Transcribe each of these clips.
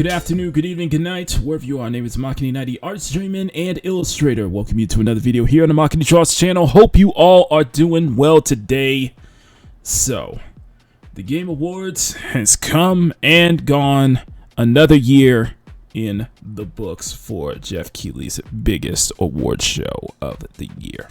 good afternoon, good evening, good night, wherever you are. My name is Makini90, artist, journeyman, and illustrator. Welcome you to another video here on the Makini Draws channel. Hope you all are doing well today. So, the Game Awards has come and gone. Another year in the books for Jeff Keighley's biggest award show of the year.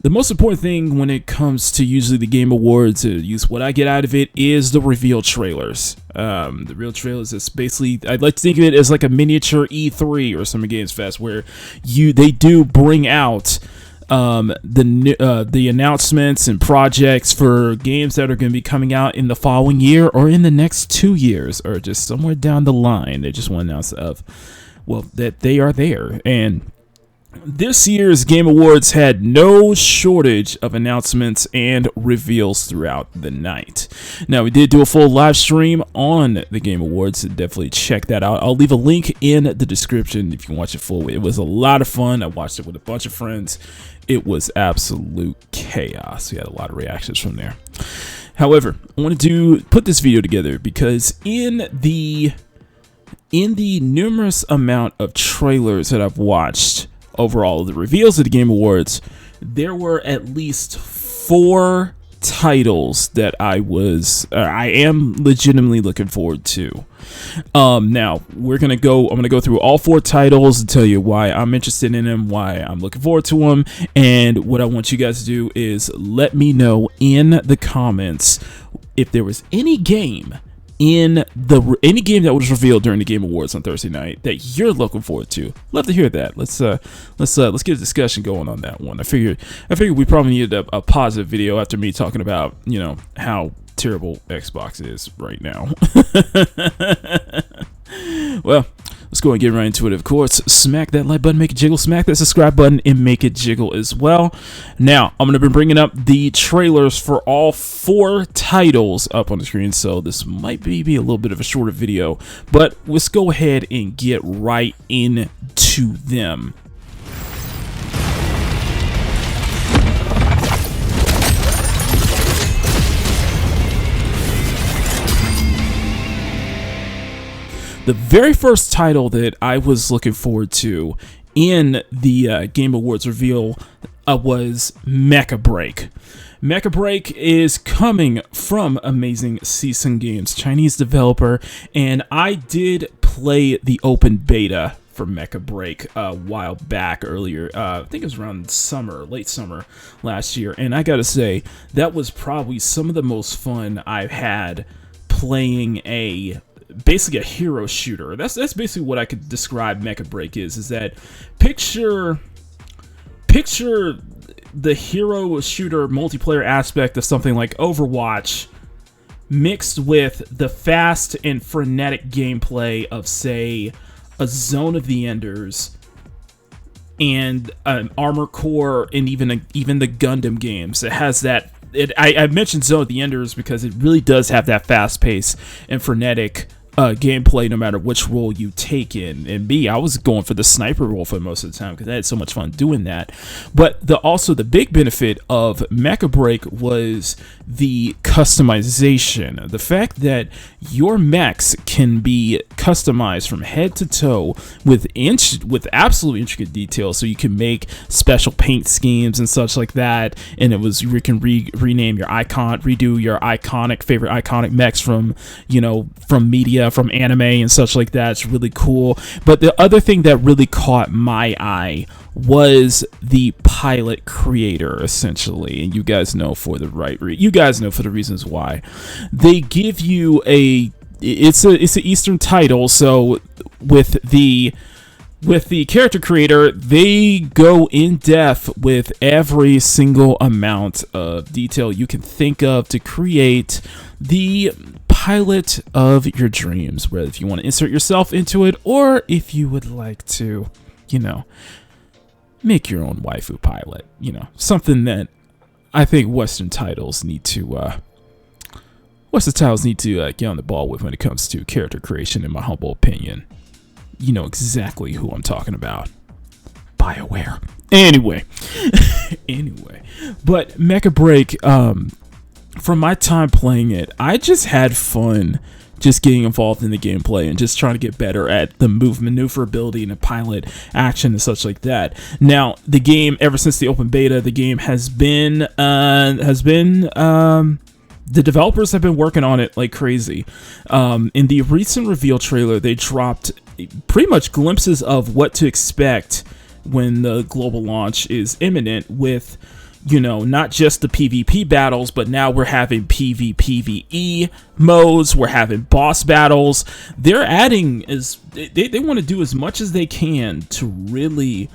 The most important thing when it comes to usually the Game Awards, what I get out of it is the reveal trailers. The real trailers is basically, I'd like to think of it as like a miniature E3 or Summer Games Fest, where they do bring out the announcements and projects for games that are going to be coming out in the following year or in the next 2 years or just somewhere down the line. They just want to announce that they are there. And this year's Game Awards had no shortage of announcements and reveals throughout the night. Now, we did do a full live stream on the Game Awards, so definitely check that out. I'll leave a link in the description if you can watch it full. It was a lot of fun. I watched it with a bunch of friends. It was absolute chaos. We had a lot of reactions from there. However, I wanted to put this video together because in the numerous amount of trailers that I've watched overall, the reveals of the Game Awards, there were at least 4 titles that I am legitimately looking forward to. Now I'm gonna go through all 4 titles and tell you why I'm interested in them, why I'm looking forward to them, and what I want you guys to do is let me know in the comments if there was any game that was revealed during the Game Awards on Thursday night that you're looking forward to. Love to hear that. Let's get a discussion going on that one. I figured we probably needed a positive video after me talking about, how terrible Xbox is right now. Well, let's go and get right into it. Of course, smack that like button, make it jiggle. Smack that subscribe button and make it jiggle as well. Now, I'm going to be bringing up the trailers for all 4 titles up on the screen, so this might be a little bit of a shorter video, but let's go ahead and get right into them. The very first title that I was looking forward to in the Game Awards reveal was Mecha Break. Mecha Break is coming from Amazing Season Games, Chinese developer, and I did play the open beta for Mecha Break a while back earlier. I think it was around late summer last year, and I gotta say, that was probably some of the most fun I've had playing basically a hero shooter. That's basically what I could describe Mecha Break is that picture the hero shooter multiplayer aspect of something like Overwatch mixed with the fast and frenetic gameplay of, say, a Zone of the Enders and an Armored Core and even the Gundam games. It has that. I mentioned Zone of the Enders because it really does have that fast pace and frenetic gameplay no matter which role you take in. And I was going for the sniper role for most of the time because I had so much fun doing that. But also the big benefit of Mecha Break was the customization. The fact that your mechs can be customized from head to toe with absolutely intricate detail, so you can make special paint schemes and such like that. And you can rename your icon, redo your favorite iconic mechs from media, from anime and such like that. It's really cool. But the other thing that really caught my eye was the pilot creator, essentially, and you guys know for the reasons why. They give you it's an Eastern title, so with the character creator, they go in depth with every single amount of detail you can think of to create the pilot of your dreams, whether if you want to insert yourself into it or if you would like to, make your own waifu pilot. Something that I think Western titles need to get on the ball with when it comes to character creation, in my humble opinion. You know exactly who I'm talking about. BioWare. Anyway, but Mecha Break, from my time playing it, I just had fun just getting involved in the gameplay and just trying to get better at the maneuverability and the pilot action and such like that. Now, the game, ever since the open beta, the game has been the developers have been working on it like crazy. In the recent reveal trailer, they dropped pretty much glimpses of what to expect when the global launch is imminent with, not just the PvP battles, but now we're having PvPvE modes, we're having boss battles. They're adding, they want to do as much as they can to really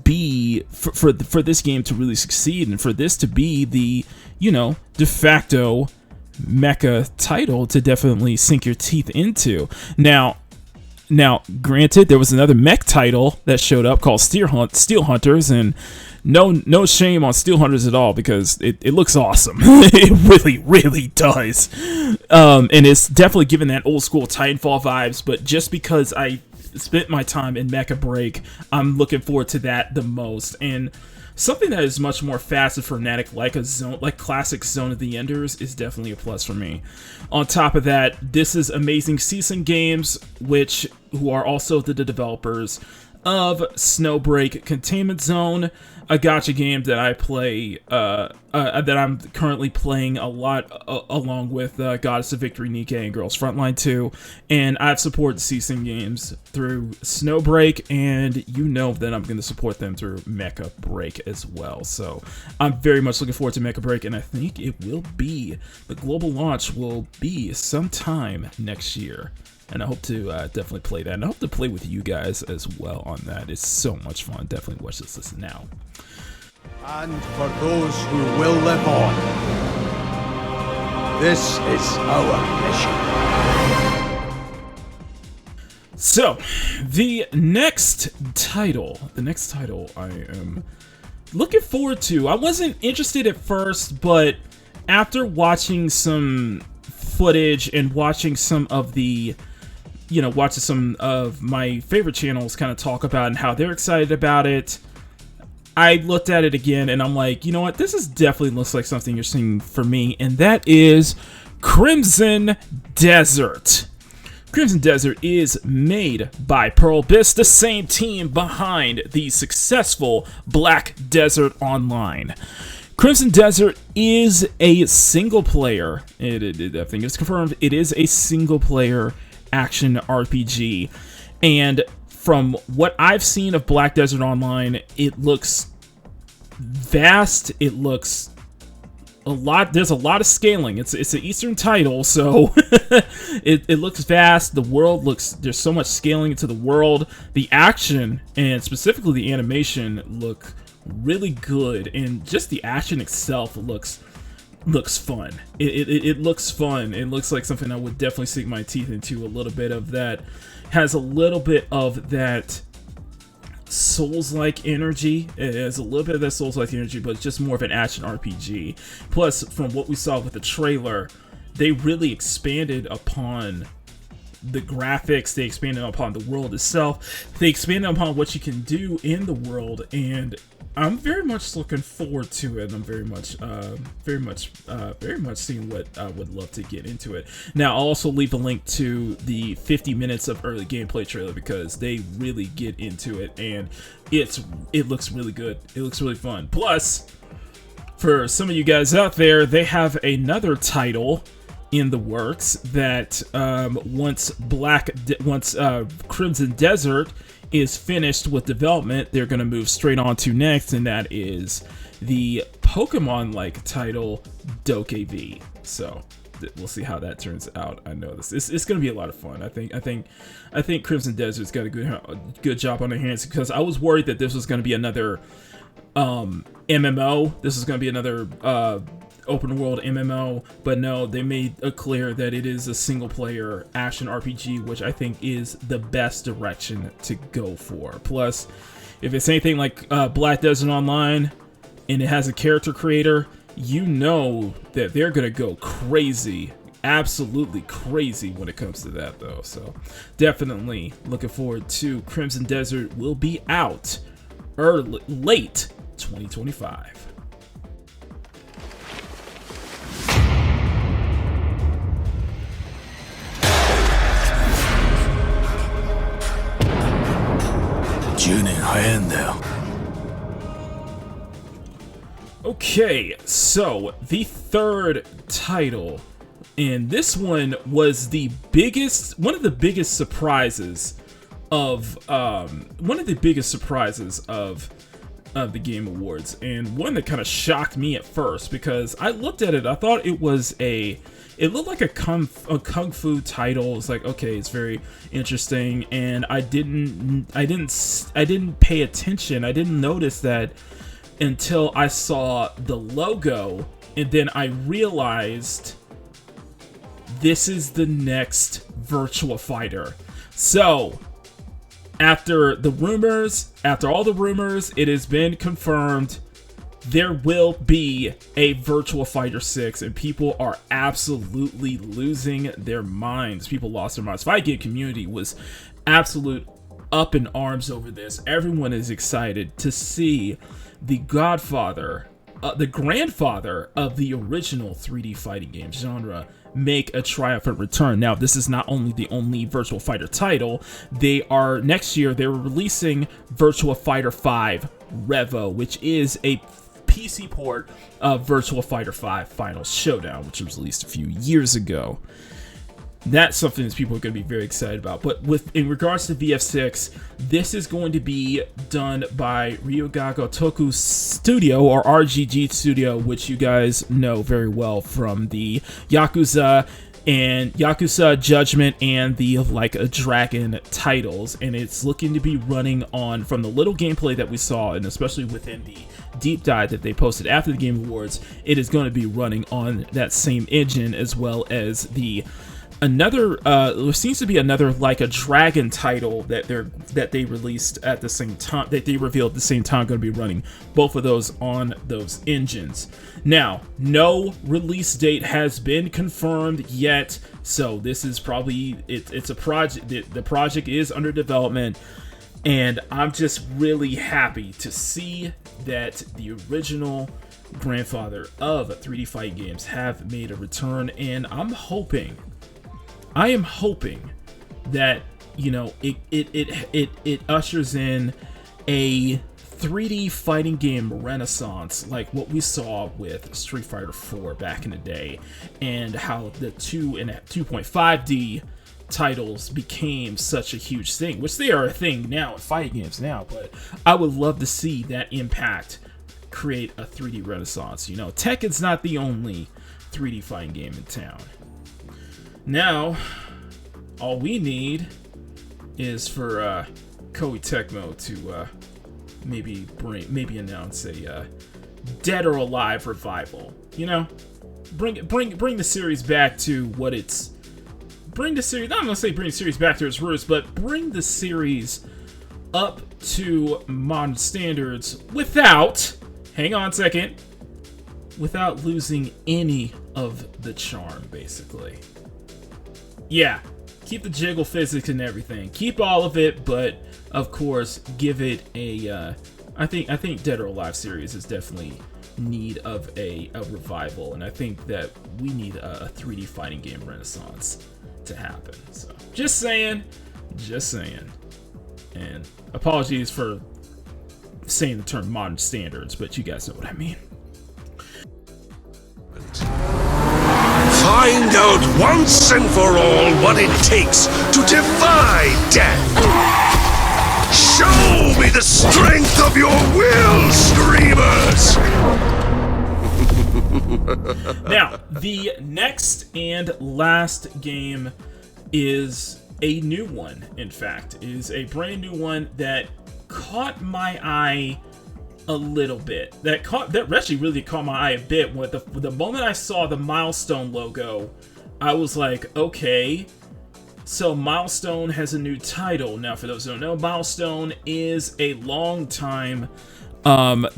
be, for this game to really succeed, and for this to be the, de facto mecha title to definitely sink your teeth into. Now, granted, there was another mech title that showed up called Steel Hunters, and no shame on Steel Hunters at all, because it looks awesome. It really, really does. And it's definitely giving that old school Titanfall vibes, but just because I spent my time in Mecha Break, I'm looking forward to that the most. And something that is much more fast and frenetic, like classic Zone of the Enders, is definitely a plus for me. On top of that, this is Amazing Season Games, who are also the developers of Snowbreak Containment Zone, a gacha game that I play, that I'm currently playing a lot, along with Goddess of Victory, Nikkei, and Girls Frontline 2. And I've supported Season Games through Snowbreak, and that I'm going to support them through Mecha Break as well. So I'm very much looking forward to Mecha Break, and I think the global launch will be sometime next year. And I hope to definitely play that. And I hope to play with you guys as well on that. It's so much fun. Definitely watch this listen now. And for those who will live on, this is our mission. So, the next title I am looking forward to. I wasn't interested at first, but after watching some footage and watching some of my favorite channels kind of talk about and how they're excited about it, I looked at it again and I'm like, this definitely looks like something you're seeing for me, and that is Crimson Desert. Crimson Desert is made by Pearl Abyss, the same team behind the successful Black Desert Online. Crimson Desert is a single-player, I think it's confirmed, it is a single-player action RPG, and from what I've seen of Black Desert Online, it looks vast, it looks there's a lot of scaling. It's an Eastern title, so it looks vast, the world there's so much scaling into the world, the action, and specifically the animation look really good, and just the action itself looks fun. It looks fun. It looks like something I would definitely sink my teeth into. A little bit of that, has a little bit of that Souls-like energy. It has a little bit of that Souls-like energy, but it's just more of an action RPG. Plus, from what we saw with the trailer, they really expanded upon the graphics, they expanded upon the world itself, they expanded upon what you can do in the world, and I'm very much looking forward to it. I'm very much seeing what I would love to get into it. Now, I'll also leave a link to the 50 minutes of early gameplay trailer, because they really get into it, and it looks really good. It looks really fun. Plus, for some of you guys out there, they have another title in the works that once Crimson Desert is finished with development, they're going to move straight on to next, and that is the Pokemon-like title Dokey. So we'll see how that turns out. I know it's going to be a lot of fun. I think Crimson Desert's got a good job on their hands, because I was worried that this was going to be another MMO. This is going to be another open world MMO, but no, they made it clear that it is a single player action RPG, which I think is the best direction to go for. Plus, if it's anything like Black Desert Online and it has a character creator, you know that they're gonna go crazy, absolutely crazy when it comes to that though. So definitely looking forward to Crimson Desert. Will be out late 2025. 10年早いんだよ. Okay, so the third title, and this one was one of the biggest surprises of the Game Awards, and one that kind of shocked me at first because I looked at it, I thought it looked like a kung fu title. It's like, okay, it's very interesting, and I didn't pay attention. I didn't notice that until I saw the logo, and then I realized this is the next Virtua Fighter. So, after all the rumors, it has been confirmed there will be a Virtua Fighter 6, and people are absolutely losing their minds. People lost their minds. Fight game community was absolute up in arms over this. Everyone is excited to see the grandfather of the original 3D fighting game genre make a triumphant return. Now, this is not only the only Virtua Fighter title. Next year they're releasing Virtua Fighter 5 Revo, which is a PC port of Virtua Fighter 5 Final Showdown, which was released a few years ago. That's something that people are going to be very excited about. But in regards to VF6, this is going to be done by Ryugaga Toku Studio, or RGG Studio, which you guys know very well from the Yakuza Judgment and the Like a Dragon titles. And it's looking to be running on, from the little gameplay that we saw, and especially within the deep dive that they posted after the Game Awards, it is going to be running on that same engine, as well as there seems to be another Like a Dragon title that they released at the same time, that they revealed at the same time, going to be running both of those on those engines. Now, no release date has been confirmed yet, so this is probably it's a project. The project is under development, and I'm just really happy to see that the original grandfather of 3D fighting games have made a return, and I am hoping that, you know, it ushers in a 3D fighting game renaissance, like what we saw with Street Fighter 4 back in the day, and how the 2 and 2.5D titles became such a huge thing, which they are a thing now in fighting games now. But I would love to see that impact create a 3D renaissance. You know, Tekken's not the only 3D fighting game in town. Now, all we need is for Koei Tecmo to maybe announce a Dead or Alive revival. You know, bring the series back to what it's. Bring the series. I'm gonna say bring the series back to its roots, but bring the series up to modern standards without. Hang on a second. Without losing any of the charm, basically. Yeah, keep the jiggle physics and everything. Keep all of it, but of course, give it a. I think Dead or Alive series is definitely need of a revival, and I think that we need a 3D fighting game renaissance to happen. So, just saying. And apologies for saying the term modern standards, but you guys know what I mean. Find out once and for all what it takes to defy death. Show me the strength of your will, streamers! Now, the next and last game is a new one, in fact. It is a brand new one that caught my eye a little bit. That actually really caught my eye a bit. When the moment I saw the Milestone logo, I was like, okay, so Milestone has a new title. Now, for those who don't know, Milestone is a long-time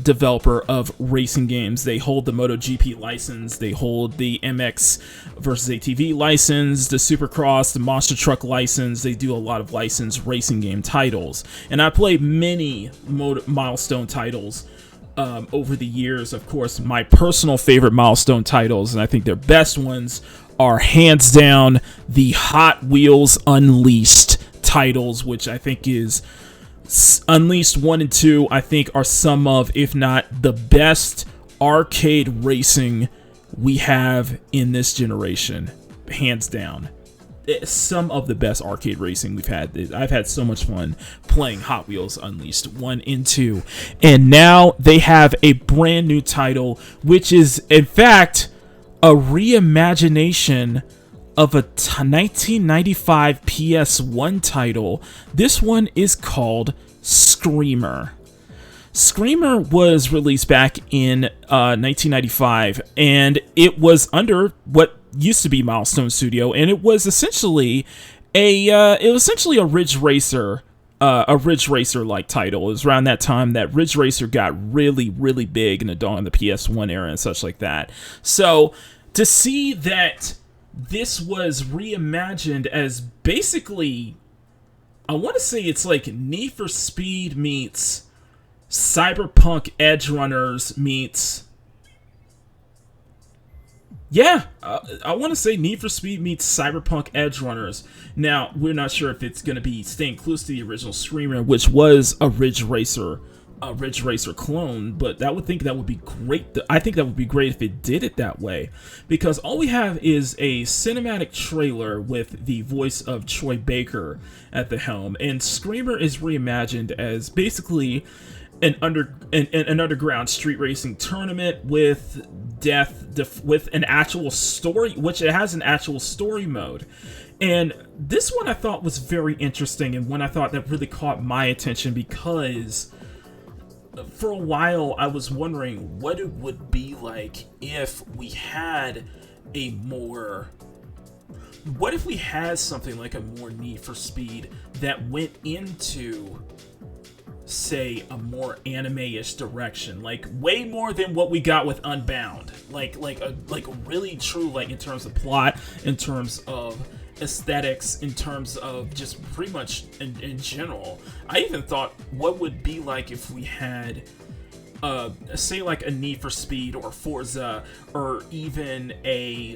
developer of racing games. They hold the MotoGP license, they hold the MX versus ATV license, the Supercross, the Monster Truck license. They do a lot of licensed racing game titles, and I played many Milestone titles over the years. Of course, my personal favorite Milestone titles, and I think their best ones, are hands down the Hot Wheels Unleashed titles, which I think is Unleashed 1 and 2, I think, are some of, if not the best arcade racing we have in this generation, hands down. It's some of the best arcade racing we've had. I've had so much fun playing Hot Wheels Unleashed 1 and 2. And now they have a brand new title, which is, in fact, a reimagination of a 1995 PS1 title. This one is called Screamer. Screamer was released back in 1995, and it was under what used to be Milestone Studio, and it was essentially a Ridge Racer, like title. It was around that time that Ridge Racer got really, really big in the dawn of the PS1 era and such like that. So to see that this was reimagined as basically, I want to say it's like Need for Speed meets Cyberpunk Edge Runners meets... Yeah, I want to say Need for Speed meets Cyberpunk Edge Runners. Now, we're not sure if it's going to be staying close to the original Screamer, which was a Ridge Racer clone, but that would be great. I think that would be great if it did it that way, because all we have is a cinematic trailer with the voice of Troy Baker at the helm, and Screamer is reimagined as basically an underground street racing tournament with with an actual story, which it has an actual story mode. And this one I thought was very interesting, and one I thought that really caught my attention, because for a while I was wondering what it would be like if we had something like a more Need for Speed that went into, say, a more anime-ish direction, like way more than what we got with Unbound, like really true, like in terms of plot, in terms of aesthetics, in terms of just pretty much in general. I even thought what would be like if we had say like a Need for Speed or Forza, or even a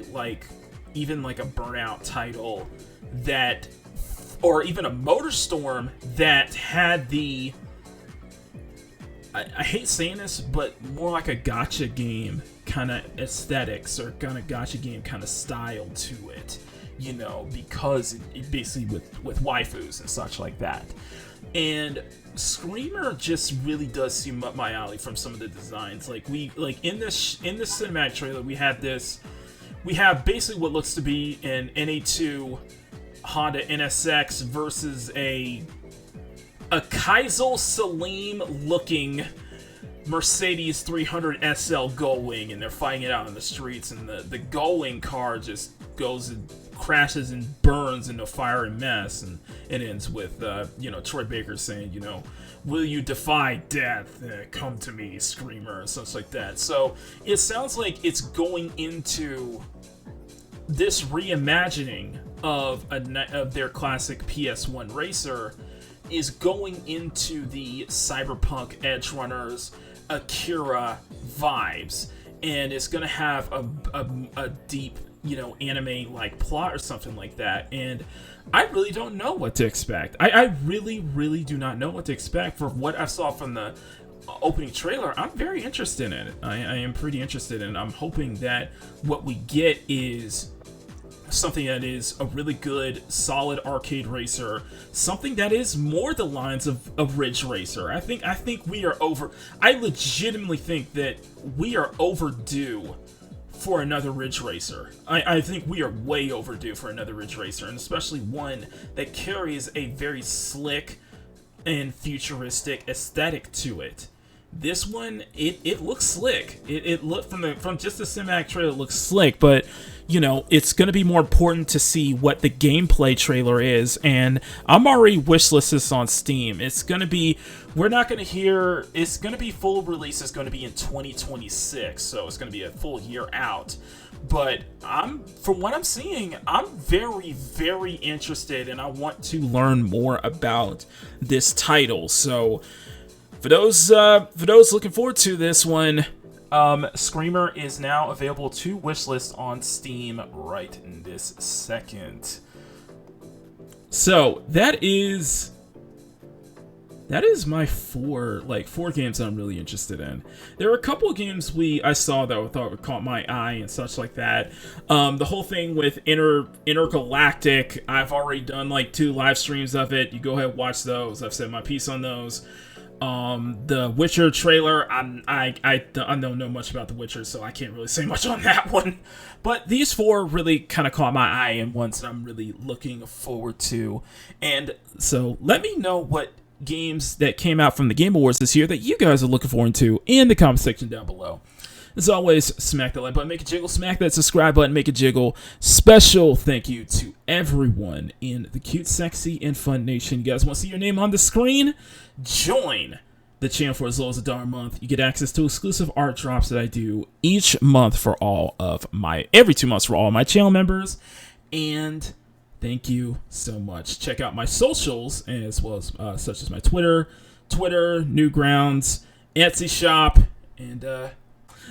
Burnout title, that, or even a MotorStorm that had the, I hate saying this, but more like a gacha game kind of aesthetics, or kind of gacha game kind of style to it, you know, because it basically with waifus and such like that. And Screamer just really does seem up my alley from some of the designs. Like in this cinematic trailer, we have basically what looks to be an NA2 Honda NSX versus a Kaisel Salim looking Mercedes 300 SL Gullwing, and they're fighting it out in the streets, and the Gullwing car just goes and crashes and burns into fire and mess, and it ends with Troy Baker saying, will you defy death? Come to me, Screamer, and stuff like that. So it sounds like it's going into this reimagining of their classic PS1 racer, is going into the Cyberpunk Edge Runners Akira vibes, and it's gonna have a deep, anime like plot or something like that. And I really don't know what to expect. I really, really do not know what to expect. For what I saw from the opening trailer, I'm very interested in it. I am pretty interested in it. I'm hoping that what we get is something that is a really good, solid arcade racer, something that is more the lines of Ridge Racer. I think we are I legitimately think that we are overdue for another Ridge Racer. I think we are way overdue for another Ridge Racer, and especially one that carries a very slick and futuristic aesthetic to it. This one, it looks slick. It looked from just the cinematic trailer, it looks slick, but it's going to be more important to see what the gameplay trailer is, and I'm already wishlisted this on Steam. It's going to be, it's going to be full release is going to be in 2026, so it's going to be a full year out. But from what I'm seeing, I'm very, very interested, and I want to learn more about this title. So for those looking forward to this one, Screamer is now available to wishlist on Steam right in this second. So that is that is my four games that I'm really interested in. There are a couple of games I saw that I thought caught my eye and such like that. The whole thing with Intergalactic, I've already done like 2 live streams of it. You go ahead and watch those. I've said my piece on those. The Witcher trailer, I don't know much about The Witcher, so I can't really say much on that one. But these 4 really kind of caught my eye and ones that I'm really looking forward to. And so let me know what games that came out from the Game Awards this year that you guys are looking forward to in the comment section down below. As always, smack that like button, make it jiggle, smack that subscribe button, make it jiggle. Special thank you to everyone in the Cute, Sexy, and Fun Nation. You guys want to see your name on the screen? Join the channel for as low as $1 a month. You get access to exclusive art drops that I do each month for every 2 months for all of my channel members. And thank you so much. Check out my socials as well as such as my Twitter, Newgrounds, Etsy shop, and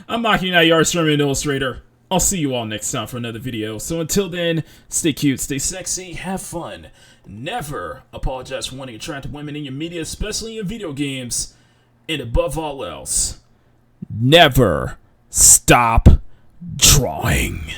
I'm Maki Now, your artist and illustrator. I'll see you all next time for another video. So until then, stay cute, stay sexy, have fun. Never apologize for wanting to attract women in your media, especially in video games. And above all else, never stop drawing.